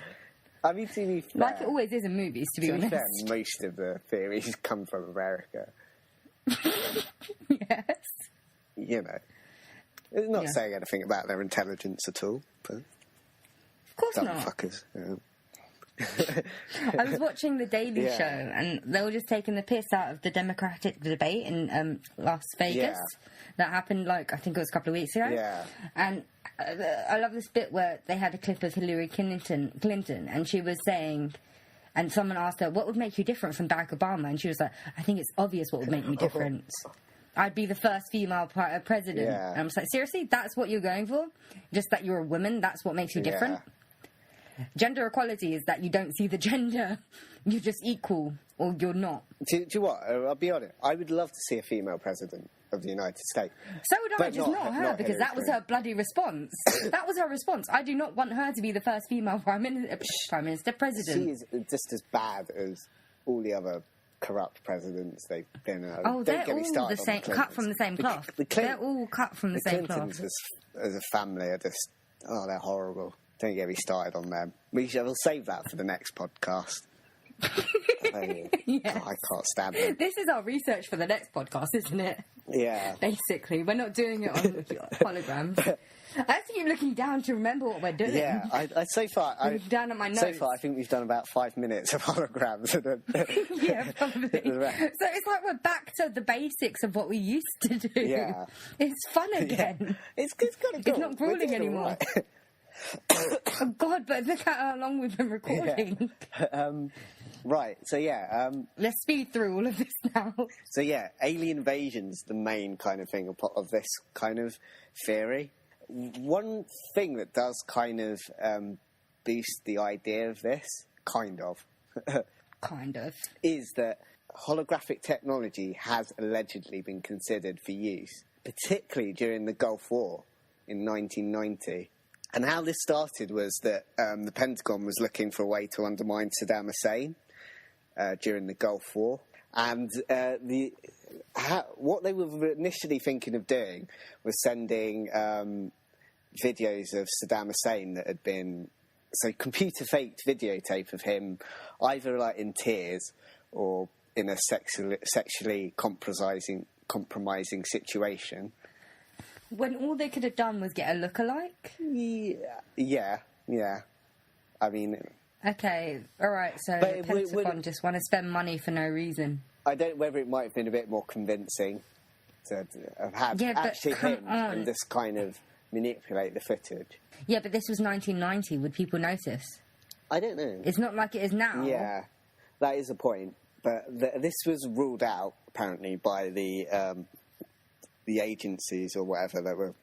I mean, to be fair,
Like it always is in movies, to be honest.
fair, most of the theories come from America.
Yes.
It's not
Yeah.
saying anything about their intelligence at all, but
Of course
dumb
not.
fuckers.
I was watching The Daily
Yeah.
Show, and they were just taking the piss out of the Democratic debate in Las Vegas.
Yeah.
That happened, I think it was a couple of weeks ago.
Yeah.
And I love this bit where they had a clip of Hillary Clinton, and she was saying, and someone asked her, what would make you different from Barack Obama? And she was like, I think it's obvious what would make me different. I'd be the first female president.
Yeah.
And I'm just like, seriously? That's what you're going for? Just that you're a woman? That's what makes you different? Gender equality is that you don't see the gender. You're just equal, or you're not.
Do you what? I'll be honest. I would love to see a female president of the United States.
So would I,
But
just not her,
not
because
Hillary
that was her bloody response. That was her response. I do not want her to be the first female prime minister, president.
She is just as bad as all the other corrupt presidents they've been.
Oh,
Don't
they're
get me
all
started
the
on
same,
the
cut from the same cloth. They're all cut from the same
Clintons
cloth.
as a family are just, they're horrible. Don't get me started on them. We'll save that for the next podcast.
Yes.
I can't stand them.
This is our research for the next podcast, isn't it?
Yeah.
Basically, we're not doing it on holograms. I have to keep looking down to remember what we're doing.
Yeah, so far,
Looking down at my notes.
so far, I think we've done about 5 minutes of holograms.
Yeah, probably. So it's like we're back to the basics of what we used to do.
Yeah.
It's fun again.
It's kind of cool.
It's not grueling
We're doing
anymore.
all right.
Oh, God, but look at how long we've been recording.
Right, so
Let's speed through all of this now.
so alien invasion's the main kind of thing of this kind of theory. One thing that does kind of boost the idea of this, kind of, is that holographic technology has allegedly been considered for use, particularly during the Gulf War in 1990. And how this started was that the Pentagon was looking for a way to undermine Saddam Hussein during the Gulf War. And what they were initially thinking of doing was sending videos of Saddam Hussein that had been... So computer-faked videotape of him either in tears or in a sexually compromising situation.
When all they could have done was get a lookalike?
Yeah. I mean...
Okay, alright, so
But
the Pentagon just want to spend money for no reason.
I don't know whether it might have been a bit more convincing to have had actually him and just kind of manipulate the footage.
Yeah, but this was 1990. Would people notice?
I don't know.
It's not like it is now.
Yeah, that is a point. But this was ruled out, apparently, by the agencies or whatever that were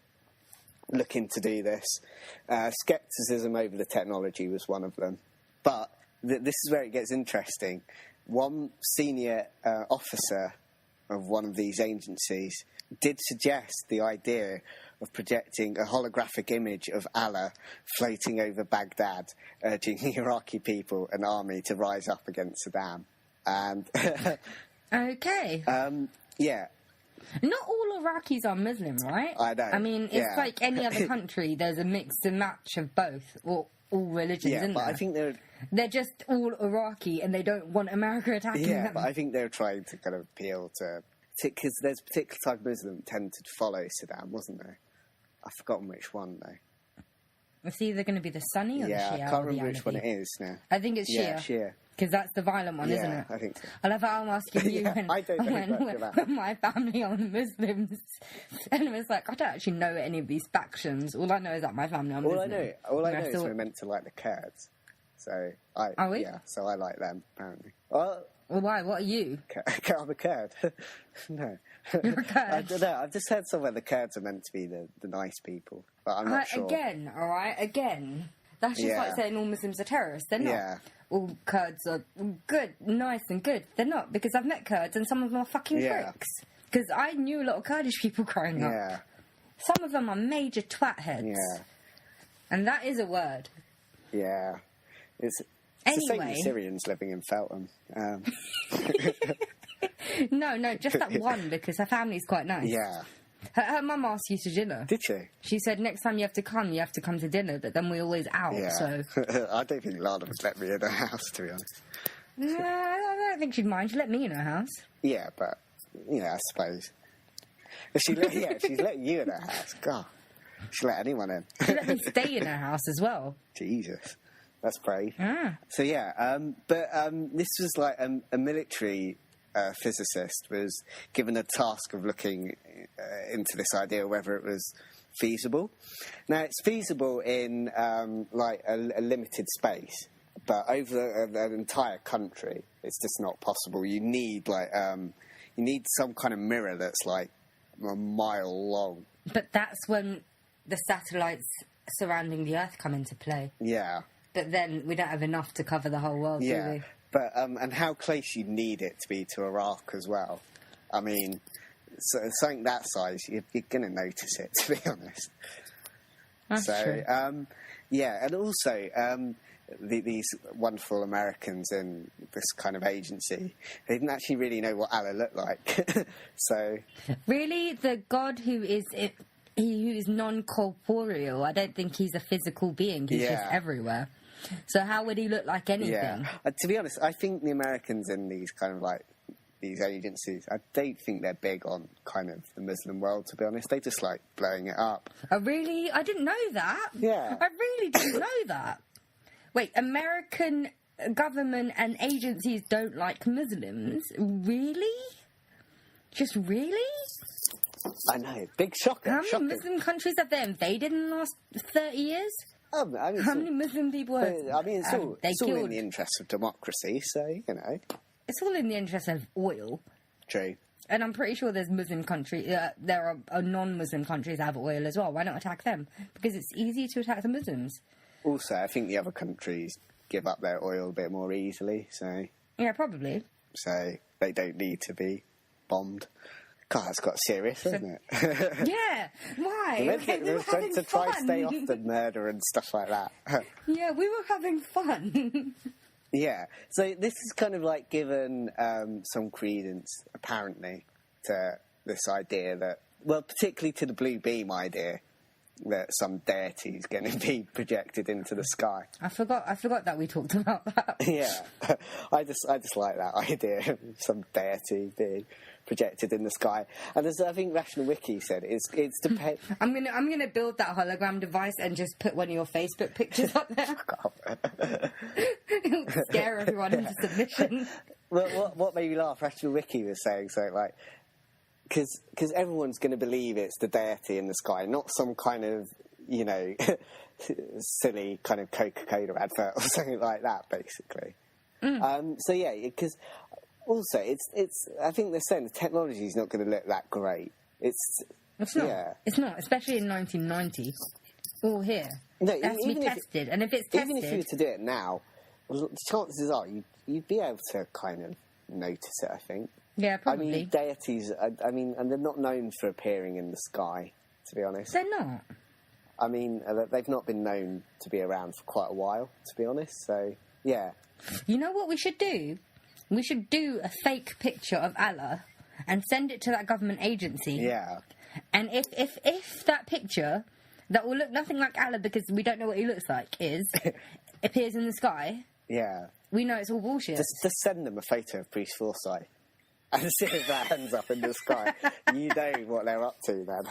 looking to do this. Skepticism over the technology was one of them. But this is where it gets interesting. One senior officer of one of these agencies did suggest the idea of projecting a holographic image of Allah floating over Baghdad, urging the Iraqi people and army to rise up against Saddam. And
Okay.
yeah.
Not all Iraqis are Muslim, right?
I know.
I mean, it's like any other country. There's a mix and match of both, or all religions,
Yeah,
isn't
but
there?
I think
they're just all Iraqi, and they don't want America attacking them.
Yeah, but I think they're trying to kind of appeal to... Because there's a particular type of Muslim that tended to follow Saddam, wasn't there? I've forgotten which one, though.
It's either going to be the Sunni or the Shia.
I can't remember which one it is now.
I think it's
Yeah,
Shia.
Shia.
Because that's the violent one, isn't it?
I think so.
I love how I'm asking you
Yeah,
when,
I don't know much about
when my family are Muslims. And it was like, I don't actually know any of these factions. All I know is that my family are Muslim.
All I know is we're meant to like the Kurds. So
Are we?
Yeah, so I like them, apparently. Well,
why? What are you?
I'm a Kurd. No.
You're a Kurd.
I don't know. I've just heard somewhere the Kurds are meant to be the nice people. But I'm not sure.
Again, alright? Again. That's just like saying all Muslims are terrorists. They're not.
Yeah.
All Kurds are good, nice and good. They're not, because I've met Kurds and some of them are fucking pricks. Because I knew a lot of Kurdish people growing up.
Yeah.
Some of them are major twat heads.
Yeah.
And that is a word.
Yeah. It's the same
Anyway.
as Syrians living in Feltham.
No, just that one, because her family's quite nice.
Yeah.
Her mum asked you to dinner.
Did she?
She said next time you have to come to dinner, but then we're always out,
Yeah.
so...
I don't think Lana would let me in her house, to be honest.
No, I don't think she'd mind. She'd let me in her house.
Yeah, but, I suppose. If she's letting you in her house, God. She'd let anyone in.
She'd let me stay in her house as well.
Jesus. That's brave.
Ah.
So yeah, but this was like a military physicist was given a task of looking into this idea, whether it was feasible. Now it's feasible in like a limited space, but over an entire country, it's just not possible. You need like you need some kind of mirror that's like a mile long.
But that's when the satellites surrounding the Earth come into play.
Yeah.
But then we don't have enough to cover the whole world, do we?
But and how close you need it to be to Iraq as well. I mean, something that size, you're going to notice it, to be honest.
That's true.
Yeah, and also these wonderful Americans in this kind of agency, they didn't actually really know what Allah looked like. So
really, the God who is non-corporeal, I don't think he's a physical being. He's just everywhere. So how would he look like anything?
Yeah. To be honest, I think the Americans in these kind of like these agencies, I don't think they're big on kind of the Muslim world, to be honest. They just like blowing it up.
Oh, really? I didn't know that.
Yeah.
I really didn't know that. Wait, American government and agencies don't like Muslims? Really? Just really?
I know. Big shocker.
How many Muslim countries have they invaded in the last 30 years?
I mean,
how many Muslim people have
I mean, it's all
killed?
in the interest of democracy, so, you know.
It's all in the interest of oil.
True.
And I'm pretty sure there's Muslim countries, there are non-Muslim countries that have oil as well. Why not attack them? Because it's easy to attack the Muslims.
Also, I think the other countries give up their oil a bit more easily, so...
Yeah, probably.
So they don't need to be bombed. God, that's got serious, hasn't it?
Yeah, why?
We were trying to try stay off the murder and stuff like that.
Yeah, we were having fun.
Yeah, so this is kind of like given some credence, apparently, to this idea that, well, particularly to the blue beam idea, that some deity is going to be projected into the sky. I
forgot that we talked about that.
Yeah, I just like that idea of some deity being projected in the sky. And as I think Rational Wiki said, it's to
I'm gonna build that hologram device and just put one of your Facebook pictures up there. It'll scare everyone into submission.
Well, what made me laugh? Rational Wiki was saying so like. Because everyone's going to believe it's the deity in the sky, not some kind of, you know, silly kind of Coca-Cola advert or something like that, basically. So yeah, because also it's. I think they're saying the technology is not going to look that great. It's not. Yeah.
It's not, especially in 1990. All here. No, it has to be tested, and if it's tested,
even if you were to do it now, well, the chances are you'd be able to kind of notice it. I think.
Yeah, probably.
I mean, deities, I mean, and they're not known for appearing in the sky, to be honest.
They're not.
I mean, they've not been known to be around for quite a while, to be honest, so, yeah.
You know what we should do? We should do a fake picture of Allah and send it to that government agency.
Yeah.
And if that picture, that will look nothing like Allah because we don't know what he looks like, appears in the sky,
yeah,
we know it's all bullshit.
Just send them a photo of Priest Forsyth. And see if that ends up in the sky. You know what they're up to, man.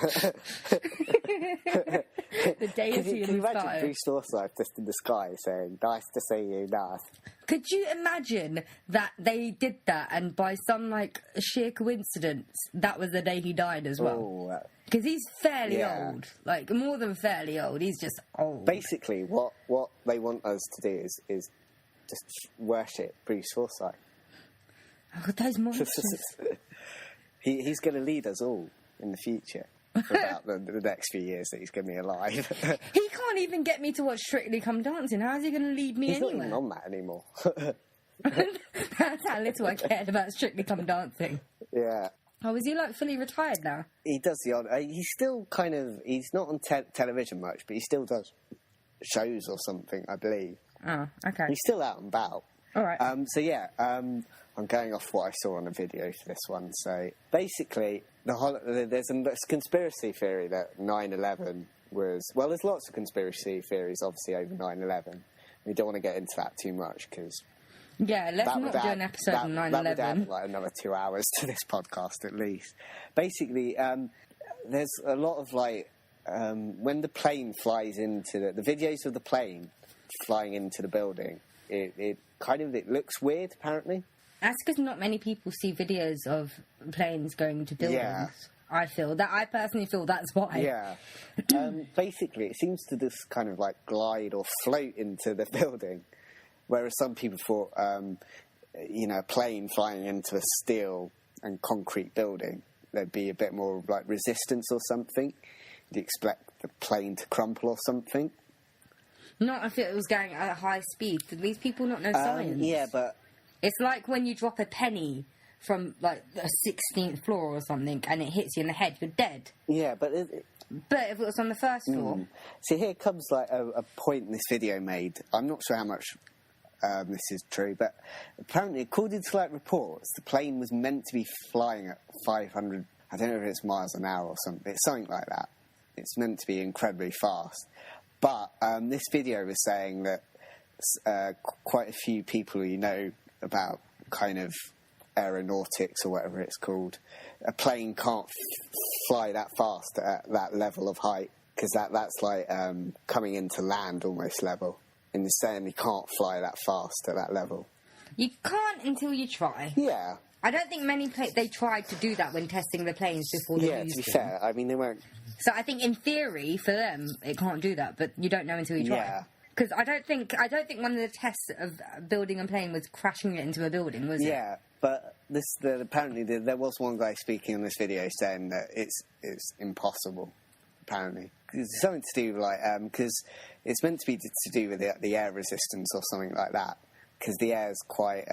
The deity in the sky.
Can you imagine Priest Forsyth just in the sky saying, "Nice to see you, nice."
Could you imagine that they did that and by some, like, sheer coincidence, that was the day he died as well? Because he's fairly old. Like, more than fairly old. He's just old.
Basically, what they want us to do is just worship Priest Forsyth.
Oh, those monsters.
He's going to lead us all in the future for about the next few years that he's going to be alive.
He can't even get me to watch Strictly Come Dancing. How is he going to lead me anywhere?
He's not even on that anymore.
That's how little I cared about Strictly Come Dancing.
Yeah.
Oh, is he, like, fully retired now?
He does the odd... he's still kind of... He's not on television much, but he still does shows or something, I believe.
Oh, okay.
He's still out and about.
All right.
So, yeah... I'm going off what I saw on a video for this one. So basically, there's a conspiracy theory that 9/11 was... Well, there's lots of conspiracy theories, obviously, over 9/11. We don't want to get into that too much, because...
Yeah, let's not do an episode on 9/11.
That would add, like, another 2 hours to this podcast, at least. Basically, there's a lot of, like... when the plane flies into... The videos of the plane flying into the building, it looks weird, apparently.
That's because not many people see videos of planes going into buildings.
Yeah.
I personally feel that's why.
Yeah. Basically, it seems to just kind of like glide or float into the building, whereas some people thought, a plane flying into a steel and concrete building, there'd be a bit more like resistance or something. You'd expect the plane to crumple or something.
Not if it was going at a high speed. Did these people not know science?
Yeah, but...
It's like when you drop a penny from, like, a 16th floor or something and it hits you in the head, you're dead.
Yeah, but...
But if it was on the first floor...
See, here comes, like, a point this video made. I'm not sure how much this is true, but apparently, according to, like, reports, the plane was meant to be flying at 500... I don't know if it's miles an hour or something. It's something like that. It's meant to be incredibly fast. But this video was saying that quite a few people about kind of aeronautics or whatever it's called, a plane can't fly that fast at that level of height, because that's like coming into land almost level. And they're saying they can't fly that fast at that level. You
can't until you try.
Yeah.
I don't think they tried to do that when testing the planes before they used them.
Yeah, to be fair, I mean, they weren't...
So I think in theory, for them, it can't do that, but you don't know until you try.
Yeah.
Because I don't think one of the tests of building a plane was crashing it into a building, was it?
Yeah, but apparently there was one guy speaking on this video saying that it's impossible, apparently. It's something to do with, like, because it's meant to be to do with the air resistance or something like that, because the air's quite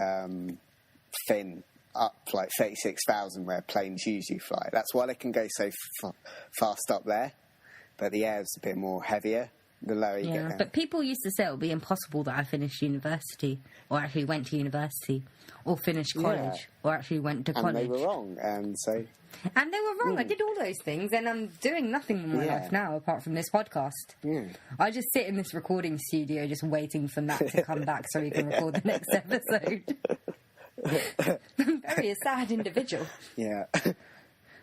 thin, up like 36,000 where planes usually fly. That's why they can go so fast up there, but the air's a bit more heavier the lower you get down.
But people used to say it would be impossible that I finished university, or actually went to university, or finished college, or actually went to college.
And they were wrong, and
they were wrong. I did all those things, and I'm doing nothing in my life now apart from this podcast.
Yeah.
I just sit in this recording studio just waiting for Matt to come back so he can record the next episode. I'm very a sad individual.
Yeah.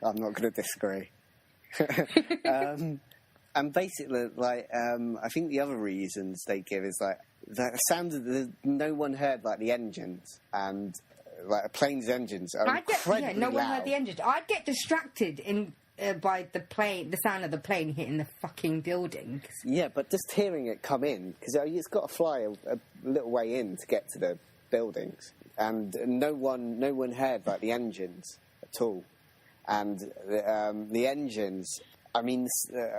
I'm not going to disagree. And basically, like, I think the other reasons they give is, like, the sound of no one heard, like, the engines, and, like, a plane's engines are incredibly
no one
loud.
heard the engines. I'd get distracted by the sound of the plane hitting the fucking buildings.
Yeah, but just hearing it come in, because it's got to fly a little way in to get to the buildings, and no one heard, like, the engines at all. And the engines... I mean,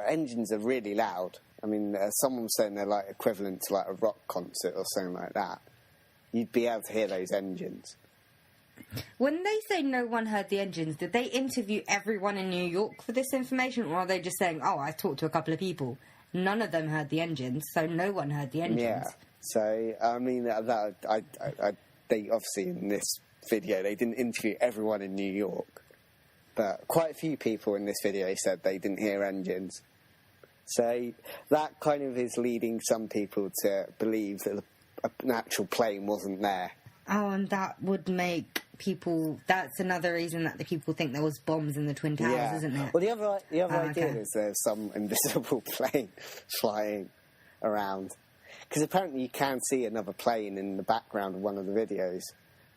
engines are really loud. I mean, someone was saying they're like equivalent to like a rock concert or something like that. You'd be able to hear those engines.
When they say no one heard the engines, did they interview everyone in New York for this information, or are they just saying, "Oh, I talked to a couple of people. None of them heard the engines, so no one heard the engines"?
Yeah. So I mean, they obviously in this video they didn't interview everyone in New York. But quite a few people in this video said they didn't hear engines. So that kind of is leading some people to believe that an actual plane wasn't there.
Oh, and that would make people... That's another reason that the people think there was bombs in the Twin Towers, isn't it?
Well, the other idea is there's some invisible plane flying around. Because apparently you can see another plane in the background of one of the videos.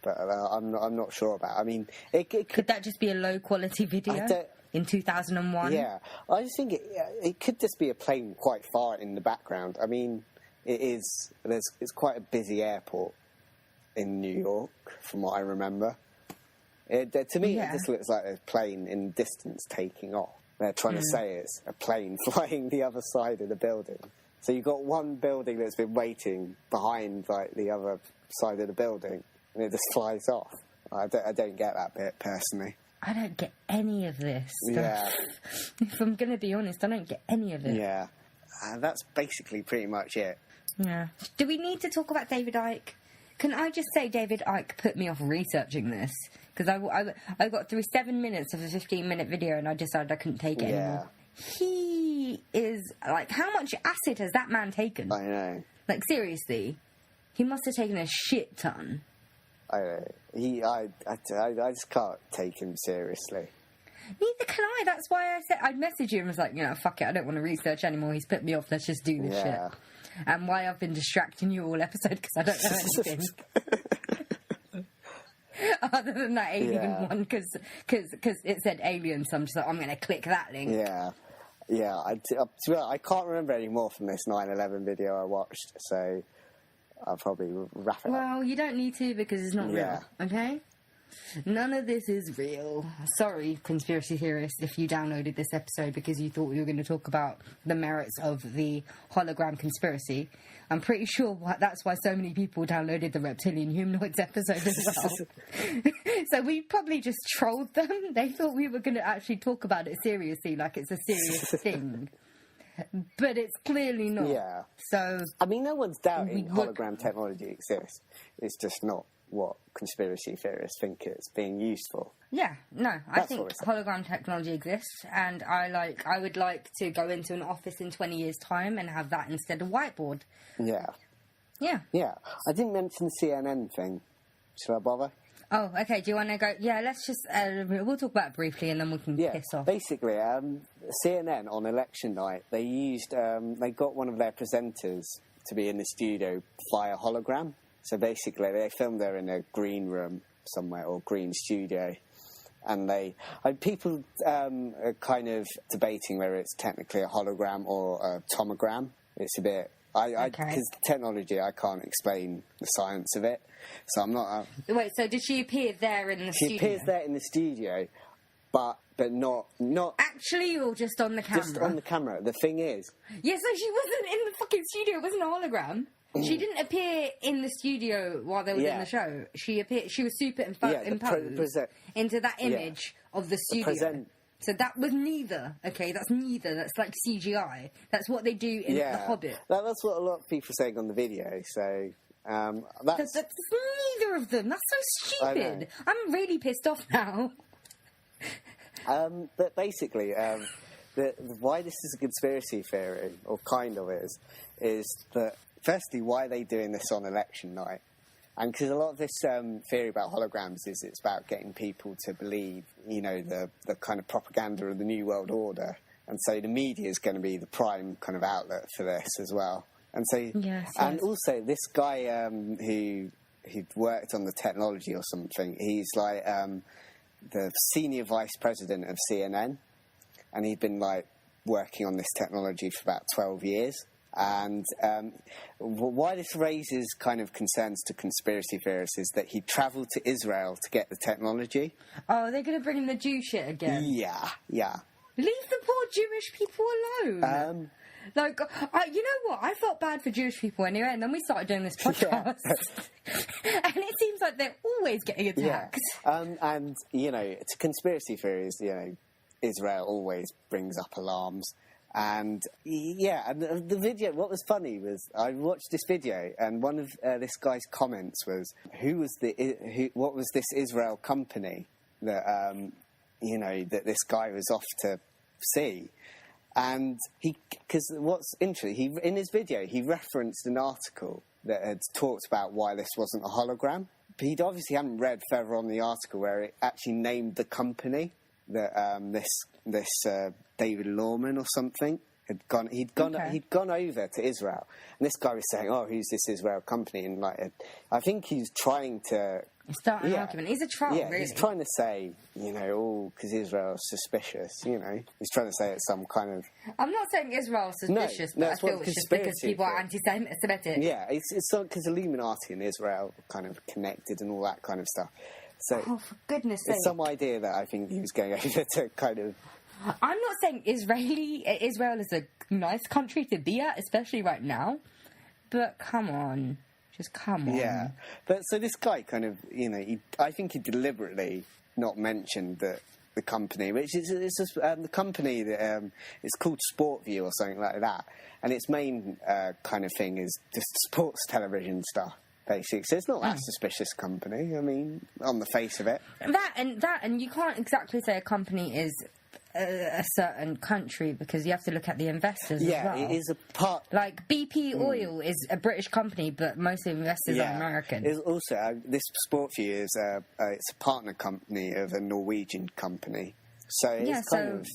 But I'm not sure about. I mean, it
could that just be a low quality video in 2001?
Yeah, I just think it could just be a plane quite far in the background. I mean, it's quite a busy airport in New York, from what I remember. To me, it just looks like a plane in the distance taking off. They're trying to say it's a plane flying the other side of the building. So you've got one building that's been waiting behind like the other side of the building. And it just flies off. I don't get that bit, personally.
I don't get any of this stuff.
Yeah.
If I'm going to be honest, I don't get any of it.
Yeah. That's basically pretty much it.
Yeah. Do we need to talk about David Icke? Can I just say David Icke put me off researching this? Because I got through 7 minutes of a 15-minute video and I decided I couldn't take it anymore. He is... Like, how much acid has that man taken?
I know.
Like, seriously. He must have taken a shit ton.
I just can't take him seriously.
Neither can I. That's why I said I'd message you and was like, fuck it, I don't want to research anymore. He's put me off. Let's just do this shit. And why I've been distracting you all episode because I don't know anything. Other than that alien one, because it said alien, so I'm just like, I'm going to click that link.
Yeah. I can't remember any more from this 9/11 video I watched, so I'll probably wrap it up.
Well, you don't need to because it's not real, okay? None of this is real. Sorry, conspiracy theorists, if you downloaded this episode because you thought we were going to talk about the merits of the Hologram Conspiracy. I'm pretty sure that's why so many people downloaded the Reptilian Humanoids episode as well. So we probably just trolled them. They thought we were going to actually talk about it seriously, like it's a serious thing. But it's clearly not.
Yeah.
So,
I mean, no one's doubting hologram technology exists. It's just not what conspiracy theorists think it's being used for.
Yeah, no, I think hologram technology exists, and I would like to go into an office in 20 years' time and have that instead of whiteboard.
Yeah.
Yeah.
Yeah. I didn't mention the CNN thing. Should I bother?
Oh, okay. Do you want to go? Yeah, let's just... we'll talk about it briefly and then we can piss off.
Basically, CNN on election night, they used... they got one of their presenters to be in the studio via hologram. So basically, they filmed there in a green room somewhere, or green studio. And people are kind of debating whether it's technically a hologram or a tomogram. It's a bit... Because technology, I can't explain the science of it. So I'm not...
Wait, so did she appear there in the studio?
She appears there in the studio, but not...
Actually, or just on the camera?
Just on the camera. The thing is...
Yeah, so she wasn't in the fucking studio. It wasn't a hologram. She didn't appear in the studio while they were doing the show. She was superimposed into that image of the studio. So that was neither. Okay, that's neither. That's like CGI. That's what they do in The Hobbit.
That's what a lot of people are saying on the video. So that's
neither of them. That's so stupid. I'm really pissed off now.
But basically, why this is a conspiracy theory, or kind of is that firstly, why are they doing this on election night? And because a lot of this theory about holograms is it's about getting people to believe, the kind of propaganda of the New World Order. And so the media is going to be the prime kind of outlet for this as well. And so, also this guy who worked on the technology or something, he's like the senior vice president of CNN. And he'd been like working on this technology for about 12 years. And why this raises kind of concerns to conspiracy theorists is that he travelled to Israel to get the technology.
Oh, they're going to bring him the Jew shit again?
Yeah.
Leave the poor Jewish people alone. You know what? I felt bad for Jewish people anyway, and then we started doing this podcast. And it seems like they're always getting attacked.
Yeah. And, to conspiracy theories, Israel always brings up alarms. And the video, what was funny was I watched this video and one of this guy's comments was, what was this Israel company that, that this guy was off to see? And because what's interesting, in his video, he referenced an article that had talked about why this wasn't a hologram. But he'd obviously hadn't read further on the article where it actually named the company that this David Lawman or something he'd gone over to Israel, and this guy was saying, "Oh, who's this Israel company?" And I think he's trying to
start an argument. He's a troll, really.
He's trying to say, because Israel's suspicious. He's trying to say it's some kind of.
I'm not saying Israel's suspicious, but I feel it's just because people are anti-Semitic.
Yeah, it's because Illuminati and Israel are kind of connected and all that kind of stuff. So,
for goodness sake.
It's some idea that I think he was going over to kind of...
I'm not saying Israel is a nice country to be at, especially right now, but come on. Just come on.
Yeah. But so this guy kind of, I think he deliberately not mentioned that the company, which is the company that it's called Sportview or something like that, and its main kind of thing is just sports television stuff. Basically, so it's not that suspicious company. I mean, on the face of it,
and you can't exactly say a company is a certain country because you have to look at the investors as well.
Yeah, it is a part.
Like BP Oil is a British company, but most of the investors are American.
It's also this Sportview is it's a partner company of a Norwegian company. So it's
Yeah,
kind of...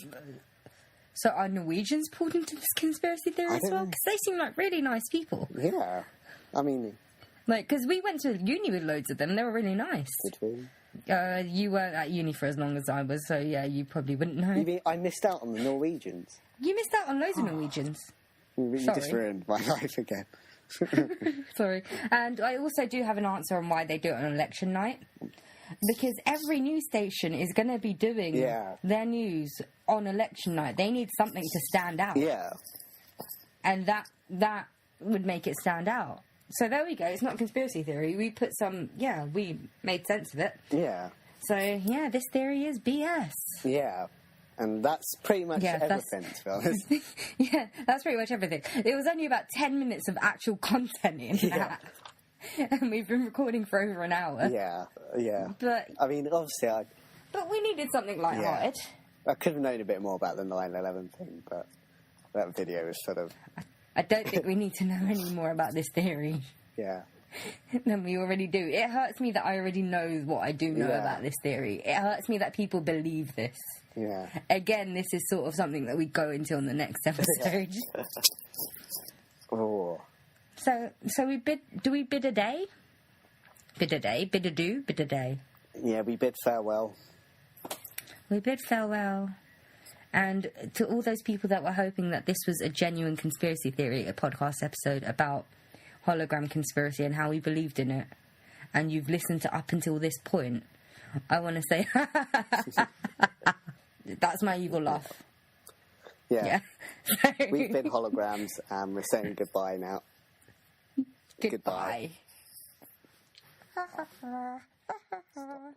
So are Norwegians pulled into this conspiracy theory
I
as
don't
well?
know.
Because they seem like really nice people.
Yeah. I mean,
Like, because we went to uni with loads of them. They were really nice.
did we?
You weren't at uni for as long as I was, so yeah, you probably wouldn't know.
You mean I missed out on the Norwegians?
You missed out on loads of Norwegians.
You just
Sorry.
ruined my life again.
Sorry. And I also do have an answer on why they do it on election night. Because every news station is going to be doing
Yeah.
their news on election night. They need something to stand out.
Yeah.
And that would make it stand out. So there we go. It's not a conspiracy theory. We put we made sense of it.
Yeah.
So, yeah, this theory is BS.
Yeah. And that's pretty much everything, to be honest.
Yeah, that's pretty much everything. It was only about 10 minutes of actual content in that. And we've been recording for over an hour.
Yeah. Yeah.
But
I mean, obviously,
but we needed something lighthearted.
I could have known a bit more about the 9/11 thing, but that video was sort of...
I don't think we need to know any more about this theory
Yeah.
than we already do. It hurts me that I already know what I do know
Yeah.
about this theory. It hurts me that people believe this.
Yeah.
Again, this is sort of something that we go into on the next episode.
Oh.
So we bid. Do we bid a day? Bid a day. Bid a do. Bid a day.
Yeah, we bid farewell.
We bid farewell. And to all those people that were hoping that this was a genuine conspiracy theory, a podcast episode about Hologram Conspiracy and how we believed in it, and you've listened to up until this point, I want to say, that's my evil laugh.
Yeah.
Yeah.
We've been holograms, and we're saying goodbye now.
Goodbye.
Stop recording.